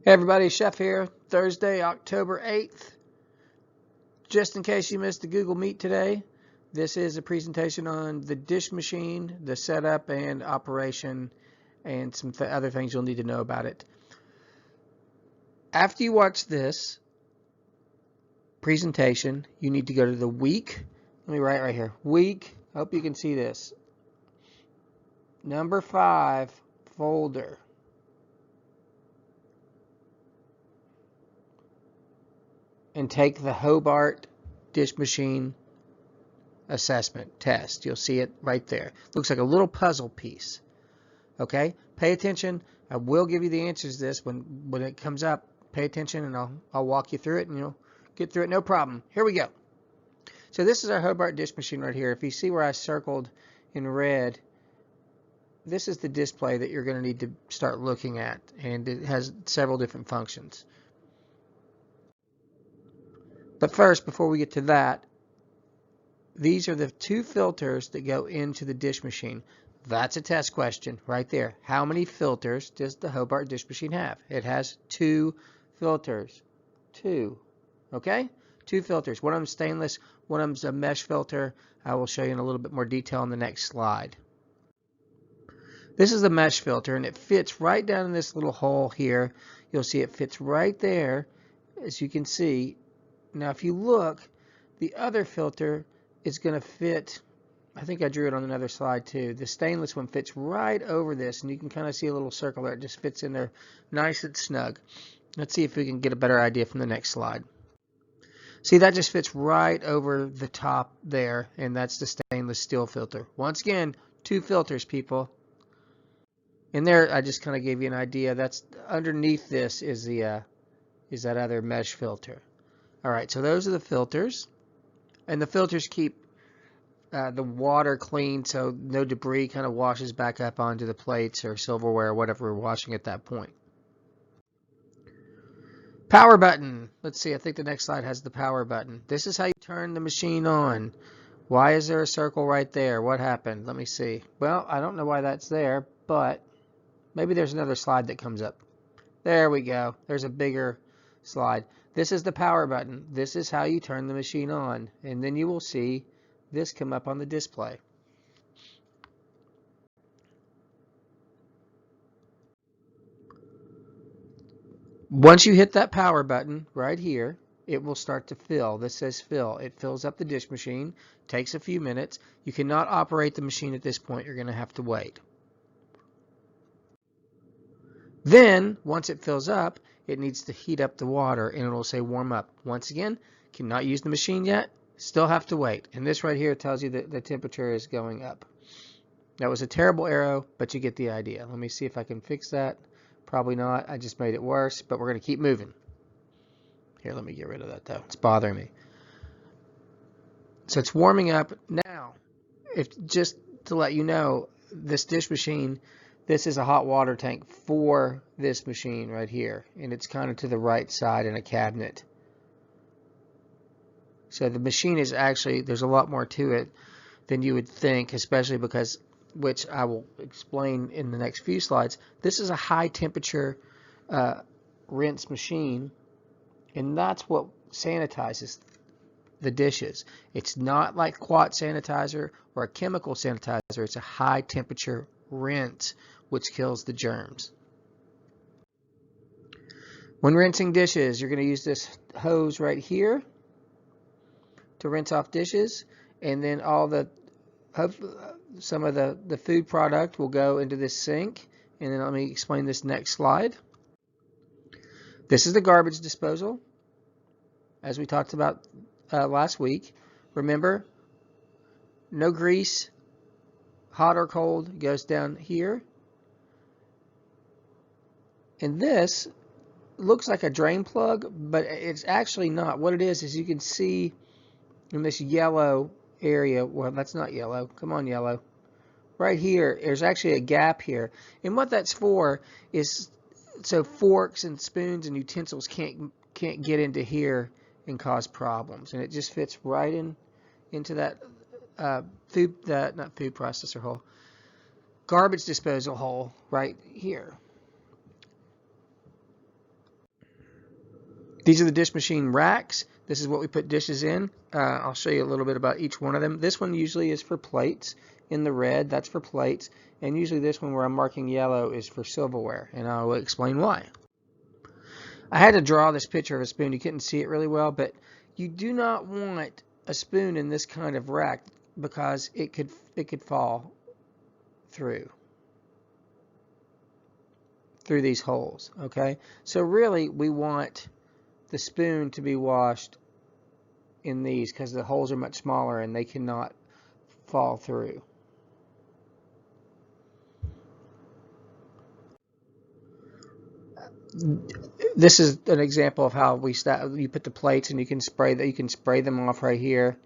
Hey everybody, Chef here, Thursday, October 8th. Just in case you missed the Google Meet today, this is a presentation on the dish machine, the setup and operation, and some other things you'll need to know about it. After you watch this presentation, you need to go to the week. Let me write right here. Week, I hope you can see this. Number 5 folder. And take the Hobart dish machine assessment test. You'll see it right there. Looks like a little puzzle piece. Okay, pay attention. I will give you the answers to this when it comes up. Pay attention, and I'll walk you through it, and you'll get through it no problem. Here we go. So this is our Hobart dish machine right here. If you see where I circled in red, this is the display that you're going to need to start looking at, and it has several different functions. But first, before we get to that, these are the two filters that go into the dish machine. That's a test question right there. How many filters does the Hobart dish machine have? It has 2 filters. 2. Okay? 2 filters. One of them stainless, one of them's a mesh filter. I will show you in a little bit more detail on the next slide. This is the mesh filter, and it fits right down in this little hole here. You'll see it fits right there, as you can see. Now if you look, the other filter is going to fit, I think I drew it on another slide too. The stainless one fits right over this, and you can kind of see a little circle there. It just fits in there nice and snug. Let's see if we can get a better idea from the next slide. See, that just fits right over the top there, and that's the stainless steel filter. Once again, 2 filters, people. In there, I just kind of gave you an idea. That's underneath this is that other mesh filter. All right, so those are the filters, and the filters keep the water clean so no debris kind of washes back up onto the plates or silverware or whatever we're washing at that point. Power button. Let's see, I think the next slide has the power button. This is how you turn the machine on. Why is there a circle right there? What happened? Let me see. Well, I don't know why that's there, but maybe there's another slide that comes up. There we go. There's a bigger slide. This is the power button. This is how you turn the machine on. And then you will see this come up on the display. Once you hit that power button right here, it will start to fill. This says fill. It fills up the dish machine. Takes a few minutes. You cannot operate the machine at this point. You're going to have to wait. Then, once it fills up, it needs to heat up the water, and it will say warm up. Once again, cannot use the machine yet. Still have to wait. And this right here tells you that the temperature is going up. That was a terrible arrow, but you get the idea. Let me see if I can fix that. Probably not. I just made it worse, but we're going to keep moving. Here, let me get rid of that though. It's bothering me. So it's warming up now. Just to let you know, this dish machine, this is a hot water tank for this machine right here, and it's kind of to the right side in a cabinet. So the machine is actually, there's a lot more to it than you would think, especially because, which I will explain in the next few slides, this is a high temperature rinse machine, and that's what sanitizes the dishes. It's not like quat sanitizer or a chemical sanitizer. It's a high temperature rinse which kills the germs. When rinsing dishes, you're going to use this hose right here to rinse off dishes, and then some of the food product will go into this sink. And then let me explain this next slide. This is the garbage disposal, as we talked about last week. Remember, no grease, hot or cold, goes down here. And this looks like a drain plug, but it's actually not. What it is you can see in this yellow area, well, that's not yellow. Come on, yellow. Right here, there's actually a gap here. And what that's for is so forks and spoons and utensils can't get into here and cause problems. And it just fits right into that not food processor hole, garbage disposal hole right here. These are the dish machine racks. This is what we put dishes in. I'll show you a little bit about each one of them. This one usually is for plates. In the red, that's for plates. And usually this one where I'm marking yellow is for silverware. And I will explain why. I had to draw this picture of a spoon. You couldn't see it really well, but you do not want a spoon in this kind of rack because it could fall through these holes. Okay, so really we want the spoon to be washed in these because the holes are much smaller and they cannot fall through. This is an example of how you put the plates and you can spray them off right here,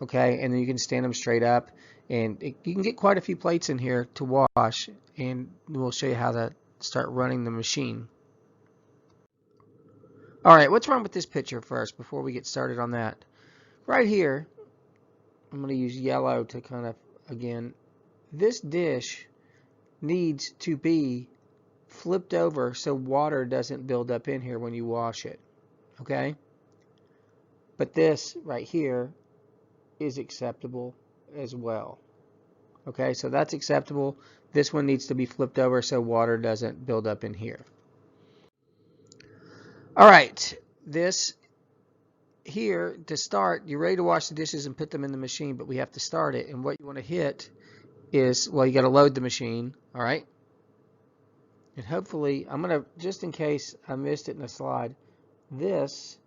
okay, and then you can stand them straight up, and you can get quite a few plates in here to wash, and we'll show you how to start running the machine. All right, what's wrong with this picture first before we get started on that? Right here, I'm going to use yellow to kind of, again, this dish needs to be flipped over so water doesn't build up in here when you wash it, okay? But this right here is acceptable as well, okay? So that's acceptable. This one needs to be flipped over so water doesn't build up in here. All right, this here to start, you're ready to wash the dishes and put them in the machine, but we have to start it, and what you want to hit is, well, you got to load the machine, all right? And hopefully, I'm going to, just in case I missed it in the slide, this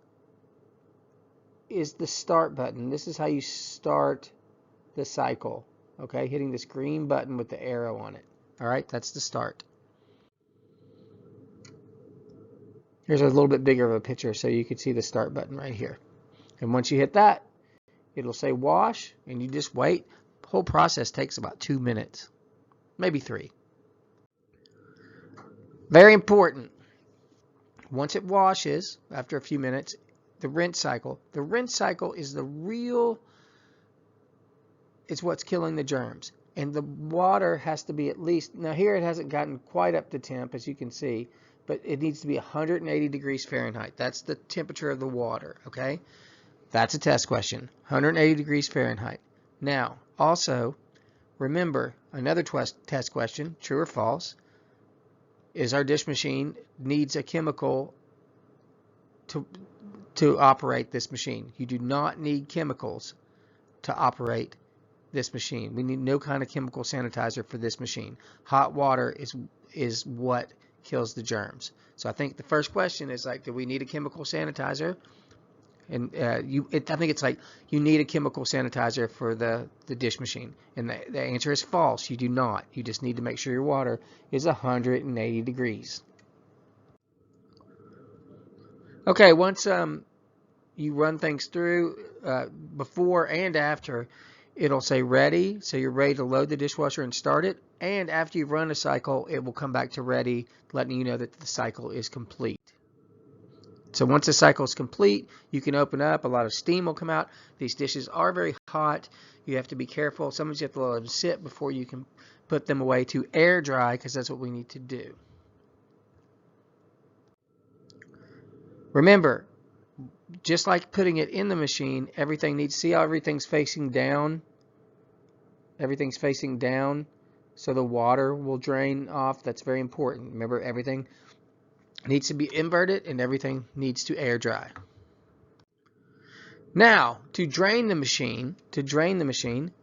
is the start button. This is how you start the cycle, okay? Hitting this green button with the arrow on it, all right? That's the start. Here's a little bit bigger of a picture so you can see the start button right here. And once you hit that, it'll say wash, and you just wait. The whole process takes about 2 minutes, maybe 3. Very important. Once it washes, after a few minutes, the rinse cycle. The rinse cycle is it's what's killing the germs. And the water has to be at least, now here it hasn't gotten quite up to temp, as you can see, but it needs to be 180 degrees Fahrenheit. That's the temperature of the water, okay? That's a test question, 180 degrees Fahrenheit. Now, also, remember, another test question, true or false, is our dish machine needs a chemical to operate this machine. You do not need chemicals to operate this machine. We need no kind of chemical sanitizer for this machine. Hot water is what kills the germs. So I think the first question is like, do we need a chemical sanitizer? And I think it's like, you need a chemical sanitizer for the dish machine. And the answer is false. You do not. You just need to make sure your water is 180 degrees. Okay, once you run things through, before and after, it'll say ready. So you're ready to load the dishwasher and start it. And after you've run a cycle, it will come back to ready, letting you know that the cycle is complete. So once the cycle is complete, you can open up. A lot of steam will come out. These dishes are very hot. You have to be careful. Sometimes you have to let them sit before you can put them away to air dry, because that's what we need to do. Remember, just like putting it in the machine, everything needs, see how everything's facing down? Everything's facing down so the water will drain off. That's very important. Remember, everything needs to be inverted and everything needs to air dry. Now, to drain the machine,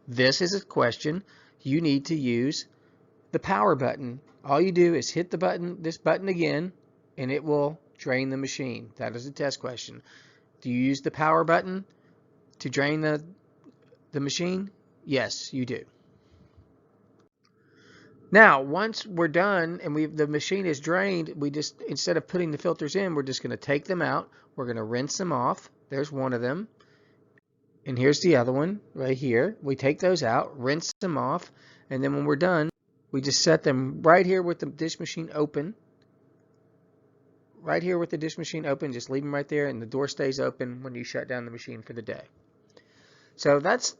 this is a question. You need to use the power button. All you do is hit the button, this button again, and it will drain the machine. That is a test question. Do you use the power button to drain the machine? Yes, you do. Now, once we're done and the machine is drained, we just, instead of putting the filters in, we're just going to take them out. We're going to rinse them off. There's one of them. And here's the other one right here. We take those out, rinse them off, and then when we're done, we just set them right here with the dish machine open. Right here with the dish machine open, just leave them right there, and the door stays open when you shut down the machine for the day. So that's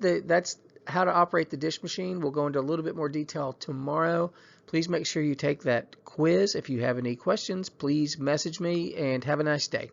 how to operate the dish machine. We'll go into a little bit more detail tomorrow. Please make sure you take that quiz. If you have any questions, please message me, and have a nice day.